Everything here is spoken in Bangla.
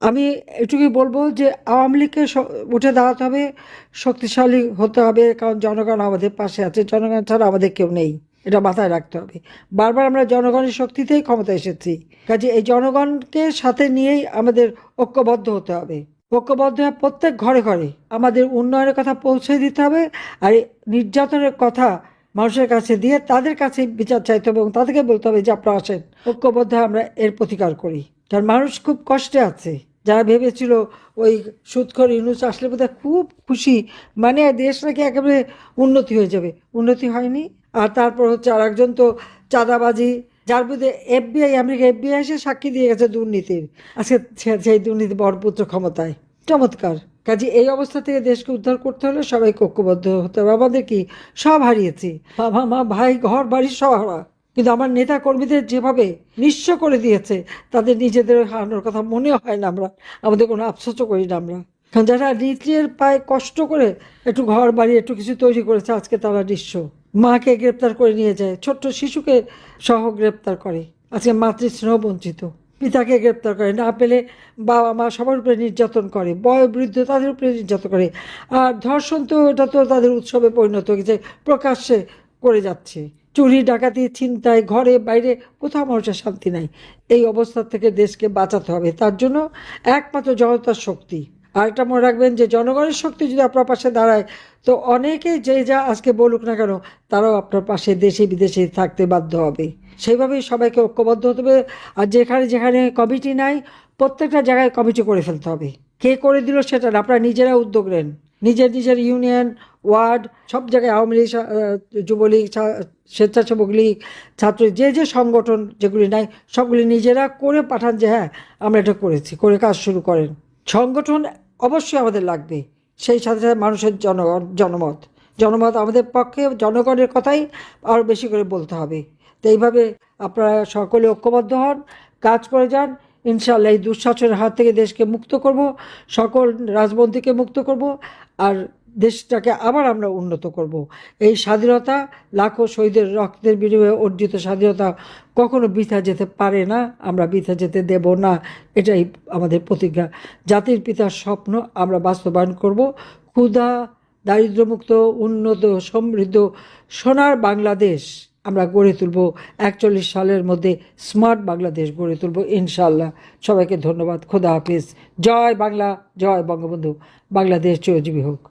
আমি এটুকুই বলবো যে আওয়ামী লীগকে উঠে দাঁড়াতে হবে, শক্তিশালী হতে হবে, কারণ জনগণ আমাদের পাশে আছে, জনগণ ছাড়া আমাদের কেউ নেই, এটা মাথায় রাখতে হবে। বারবার আমরা জনগণের শক্তিতেই ক্ষমতা এসেছি, কাজে এই জনগণকে সাথে নিয়েই আমাদের ঐক্যবদ্ধ হতে হবে। ঐক্যবদ্ধ হয়ে প্রত্যেক ঘরে ঘরে আমাদের উন্নয়নের কথা পৌঁছে দিতে হবে, আর এই নির্যাতনের কথা মানুষের কাছে দিয়ে তাদের কাছে বিচার চাইতে হবে এবং তাদেরকে বলতে হবে যে আপনারা আসেন, ঐক্যবদ্ধ হয়ে আমরা এর প্রতিকার করি। কারণ মানুষ খুব কষ্টে আছে, যারা ভেবেছিল ওই সুদখোর ইউনূস আসলে বোধহয় খুব খুশি, মানে দেশ নাকি একেবারে উন্নতি হয়ে যাবে, উন্নতি হয়নি। আর তারপর হচ্ছে আর একজন তো চাঁদাবাজি, যার বিরুদ্ধে এফবিআই, আমেরিকা এফবিআই এসে সাক্ষী দিয়ে গেছে দুর্নীতির, আজকে সেই দুর্নীতি বরপুত্র ক্ষমতায়। চমৎকার। কাজে এই অবস্থা থেকে দেশকে উদ্ধার করতে হলে সবাইকে ঐক্যবদ্ধ হতে হবে। আমাদের কি সব হারিয়েছি, বাবা মা ভাই ঘর বাড়ি সব হারা, কিন্তু আমার নেতা কর্মীদের যেভাবে নিঃস্ব করে দিয়েছে, তাদের নিজেদের হারানোর কথা মনে হয় না, আমরা আমাদের কোনো আফসোসও করি না আমরা। কারণ যারা নিজের পায়ে কষ্ট করে একটু ঘর বাড়ি একটু কিছু তৈরি করেছে, আজকে তারা নিঃস্ব। মাকে গ্রেপ্তার করে নিয়ে যায়, ছোট্ট শিশুকে সহ গ্রেপ্তার করে, আজকে মাতৃস্নেহ বঞ্চিত। পিতাকে গ্রেপ্তার করে, না পেলে বাবা মা সবার উপরে নির্যাতন করে, বয়োবৃদ্ধ তাদের উপরে নির্যাতন করে। আর ধর্ষণ তো এটা তো তাদের উৎসবে পরিণত হয়ে গেছে, প্রকাশ্যে করে যাচ্ছে। চুরি ডাকাতি ছিনতাই, ঘরে বাইরে কোথাও মানুষের শান্তি নাই। এই অবস্থা থেকে দেশকে বাঁচাতে হবে, তার জন্য একমাত্র জনতার শক্তি। আর একটা মনে রাখবেন যে জনগণের শক্তি যদি আপনার পাশে দাঁড়ায়, তো অনেকে যে যা আজকে বলুক না কেন, তারাও আপনার পাশে দেশে বিদেশে থাকতে বাধ্য হবে। সেইভাবেই সবাইকে ঐক্যবদ্ধ হতে হবে। আর যেখানে যেখানে কমিটি নাই, প্রত্যেকটা জায়গায় কমিটি করে ফেলতে হবে। কে করে দিল সেটা না, আপনারা নিজেরা উদ্যোগ নেন, নিজের নিজের ইউনিয়ন, ওয়ার্ড, সব জায়গায় আওয়ামী লীগ, যুবলীগ, স্বেচ্ছাসেবক লীগ, ছাত্র, যে যে সংগঠন যেগুলি নাই সবগুলি নিজেরা করে পাঠান যে হ্যাঁ আমরা এটা করেছি, করে কাজ শুরু করেন। সংগঠন অবশ্যই আমাদের লাগবে, সেই সাথে সাথে মানুষের জনমত, জনমত আমাদের পক্ষে, জনগণের কথাই আরও বেশি করে বলতে হবে। তো এইভাবে আপনারা সকলে ঐক্যবদ্ধ হন, কাজ করে যান। ইনশাআল্লাহ এই দুঃশাসনের হাত থেকে দেশকে মুক্ত করব, সকল রাজবন্দীকে মুক্ত করব, আর দেশটাকে আবার আমরা উন্নত করব। এই স্বাধীনতা, লাখো শহীদের রক্তের বিনিময়ে অর্জিত স্বাধীনতা কখনো বৃথা যেতে পারে না, আমরা বৃথা যেতে দেব না, এটাই আমাদের প্রতিজ্ঞা। জাতির পিতার স্বপ্ন আমরা বাস্তবায়ন করব। ক্ষুধা, দারিদ্র্যমুক্ত, উন্নত, সমৃদ্ধ, সোনার বাংলাদেশ আমরা গড়ে তুলব। 41 সালের মধ্যে স্মার্ট বাংলাদেশ গড়ে তুলব ইনশাআল্লাহ। সবাইকে ধন্যবাদ। খোদা হাফিজ। জয় বাংলা, জয় বঙ্গবন্ধু। বাংলাদেশ চিরজীবী হোক।